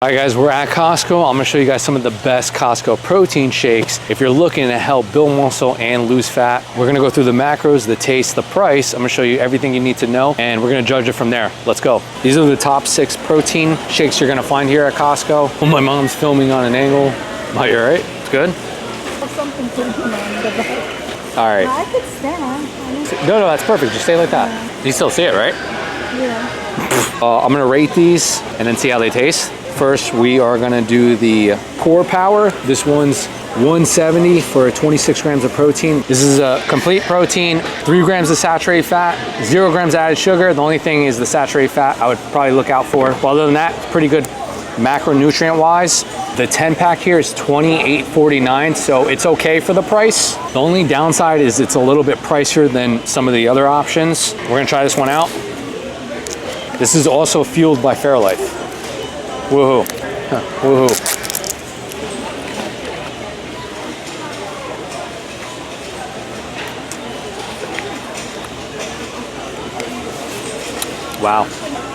All right guys, we're at Costco. I'm gonna show you guys some of the best Costco protein shakes. If you're looking to help build muscle and lose fat, we're gonna go through the macros, the taste, the price. I'm gonna show you everything you need to know and we're gonna judge it from there. Let's go. These are the top 6 protein shakes you're gonna find here at Costco. Oh, my mom's filming on an angle. Are you all right? It's good? Something to on the back. All right. I could stand. No, that's perfect. Just stay like that. You still see it, right? Yeah. I'm gonna rate these and then see how they taste. First, we are gonna do the Core Power. This one's 170 for 26 grams of protein. This is a complete protein, 3 grams of saturated fat, 0 grams added sugar. The only thing is the saturated fat I would probably look out for. But other than that, it's pretty good macronutrient wise. The 10 pack here is $28.49, so it's okay for the price. The only downside is it's a little bit pricier than some of the other options. We're gonna try this one out. This is also fueled by Fairlife. Woohoo. Woohoo. Wow.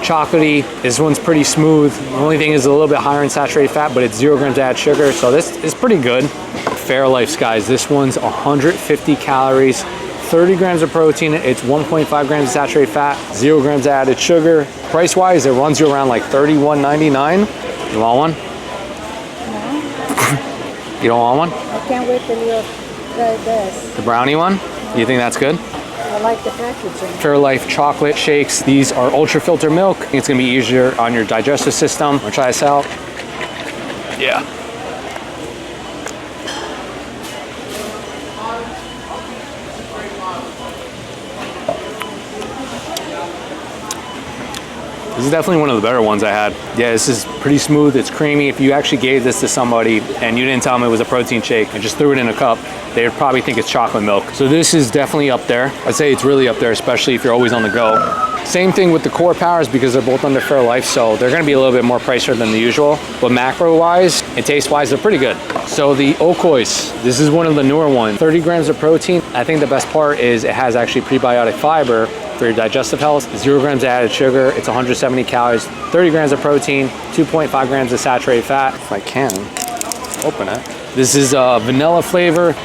Chocolatey. This one's pretty smooth. The only thing is a little bit higher in saturated fat, but it's 0 grams added sugar, so this is pretty good. Fairlife's, guys. This one's 150 calories, 30 grams of protein. It's 1.5 grams of saturated fat, 0 grams added sugar. Price-wise, it runs you around like $31.99. You want one? No. You don't want one? I can't wait till you try this. The brownie one? You think that's good? I like the packaging. Fairlife chocolate shakes. These are ultra filter milk. I think it's gonna be easier on your digestive system. Wanna try this out? Yeah. This is definitely one of the better ones I had. Yeah, this is pretty smooth, it's creamy. If you actually gave this to somebody and you didn't tell them it was a protein shake and just threw it in a cup, they would probably think it's chocolate milk. So this is definitely up there. I'd say it's really up there, especially if you're always on the go. Same thing with the Core Powers because they're both under Fairlife, so they're gonna be a little bit more pricier than the usual. But macro-wise and taste-wise, they're pretty good. So the Oikos, this is one of the newer ones. 30 grams of protein. I think the best part is it has actually prebiotic fiber for your digestive health, 0 grams added sugar, it's 170 calories, 30 grams of protein, 2.5 grams of saturated fat. If I can, open it. This is a vanilla flavor.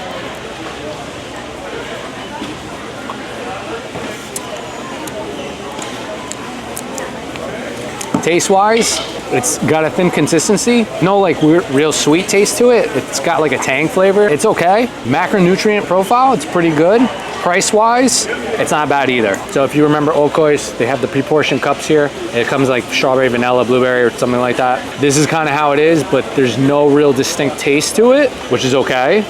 Taste-wise, it's got a thin consistency. No like real sweet taste to it. It's got like a tang flavor. It's okay. Macronutrient profile, it's pretty good. Price-wise, it's not bad either. So if you remember Oikos, they have the pre-portioned cups here. It comes like strawberry, vanilla, blueberry, or something like that. This is kind of how it is, but there's no real distinct taste to it, which is okay.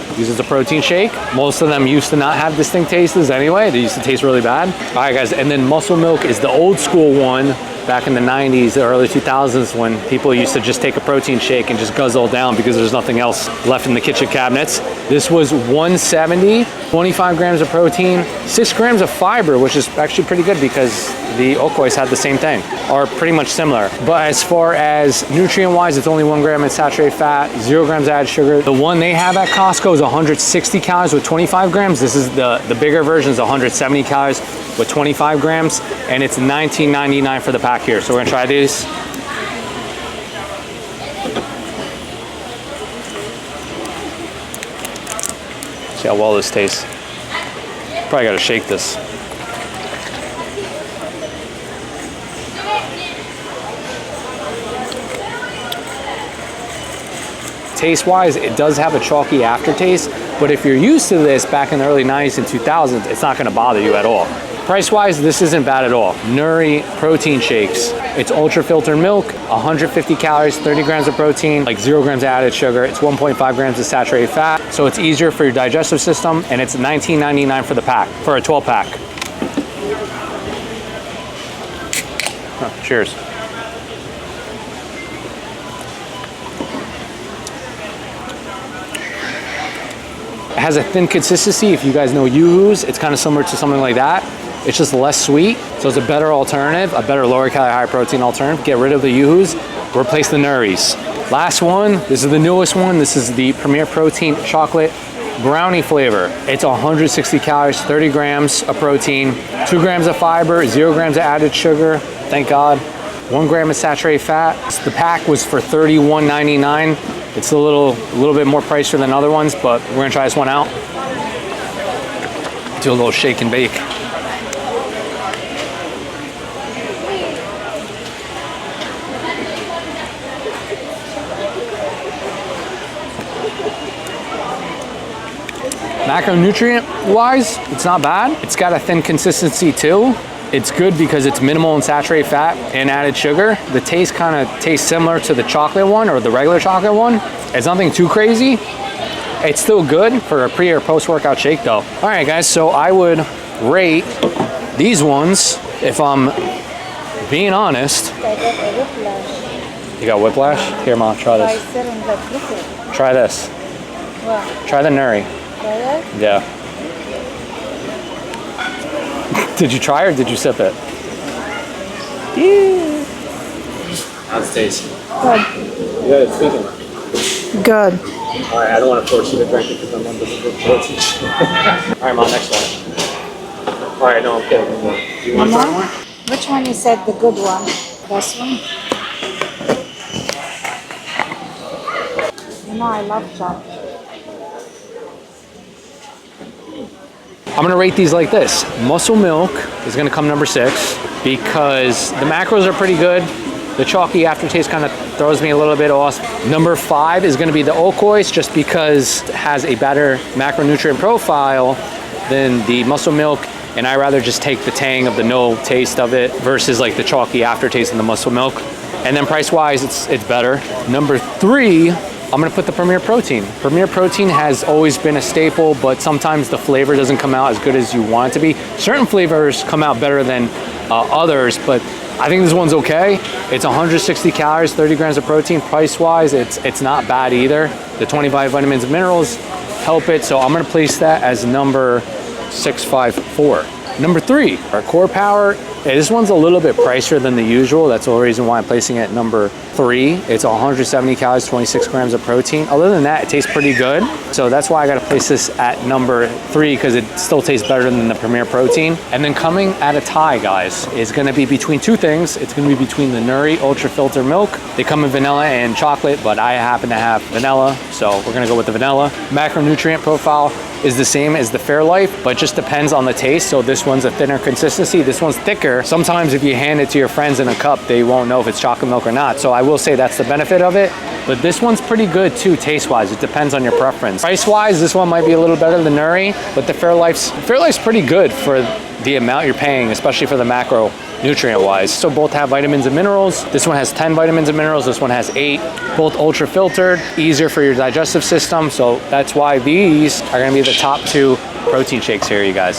Because it's a protein shake. Most of them used to not have distinct tastes anyway. They used to taste really bad. All right, guys, and then Muscle Milk is the old school one. Back in the 90s, the early 2000s, when people used to just take a protein shake and just guzzle it down because there's nothing else left in the kitchen cabinets. This was 170, 25 grams of protein, 6 grams of fiber, which is actually pretty good because the Oikos had the same thing, are pretty much similar. But as far as nutrient-wise, it's only 1 gram of saturated fat, 0 grams added sugar. The one they have at Costco is 160 calories with 25 grams. This is the bigger version, is 170 calories with 25 grams, and it's $19.99 for the pack here. So we're gonna try these. See how well this tastes. Probably gotta shake this. Taste-wise, it does have a chalky aftertaste, but if you're used to this back in the early 90s and 2000s, it's not gonna bother you at all. Price-wise, this isn't bad at all. Nurri protein shakes. It's ultra filtered milk, 150 calories, 30 grams of protein, like 0 grams added sugar. It's 1.5 grams of saturated fat, so it's easier for your digestive system, and it's $19.99 for the pack, for a 12 pack. Cheers. It has a thin consistency. If you guys know Yoo-Hoo's, it's kind of similar to something like that. It's just less sweet, so it's a better alternative, a better lower calorie, high protein alternative. Get rid of the Yoo-Hoo's, replace the Nurris. Last one, this is the newest one. This is the Premier Protein Chocolate brownie flavor. It's 160 calories, 30 grams of protein, 2 grams of fiber, 0 grams of added sugar. Thank God. 1 gram of saturated fat. The pack was for $31.99. It's a little bit more pricier than other ones, but we're gonna try this one out. Do a little shake and bake. Macronutrient wise, it's not bad. It's got a thin consistency too. It's good because it's minimal in saturated fat and added sugar. The taste kind of tastes similar to the chocolate one or the regular chocolate one. It's nothing too crazy. It's still good for a pre or post-workout shake though. All right guys, so I would rate these ones, if I'm being honest. I got a whiplash. You got whiplash? Here, Mom, try I this. said on that liquid. Try this. What? Try the Nurri. Try that? Yeah. Did you try or did you sip it? Yeah. How's it taste? Good. You got it speaking. Good. All right, I don't want to force you to drink it because I'm under the good protein. All right, Mom, next one. All right, no, I'm kidding. Do you want to try more? Which one you said the good one? This one? You know I love chocolate. I'm gonna rate these like this. Muscle Milk is gonna come number 6 because the macros are pretty good. The chalky aftertaste kind of throws me a little bit off. Number 5 is gonna be the Oikos just because it has a better macronutrient profile than the Muscle Milk, and I rather just take the tang of the no taste of it versus like the chalky aftertaste in the Muscle Milk. And then price-wise, it's better. Number 3, I'm gonna put the Premier Protein. Premier Protein has always been a staple, but sometimes the flavor doesn't come out as good as you want it to be. Certain flavors come out better than others, but I think this one's okay. It's 160 calories, 30 grams of protein. Price-wise, it's not bad either. The 25 vitamins and minerals help it, so I'm gonna place that as number 654. Number 3, our Core Power. This one's a little bit pricier than the usual. That's the only reason why I'm placing it at number 3. It's 170 calories, 26 grams of protein. Other than that, it tastes pretty good. So that's why I gotta place this at number 3 because it still tastes better than the Premier Protein. And then coming at a tie, guys, is gonna be between 2 things. It's gonna be between the Nurri Ultra Filter Milk. They come in vanilla and chocolate, but I happen to have vanilla, so we're gonna go with the vanilla. Macronutrient profile is the same as the Fairlife, but just depends on the taste. So this one's a thinner consistency, this one's thicker. Sometimes if you hand it to your friends in a cup, they won't know if it's chocolate milk or not. So I will say that's the benefit of it. But this one's pretty good too, taste-wise. It depends on your preference. Price-wise, this one might be a little better than Nurri, but the Fairlife's pretty good for the amount you're paying, especially for the macro nutrient-wise. So both have vitamins and minerals. This one has 10 vitamins and minerals. This one has 8. Both ultra filtered, easier for your digestive system. So that's why these are gonna be the top 2 protein shakes here, you guys.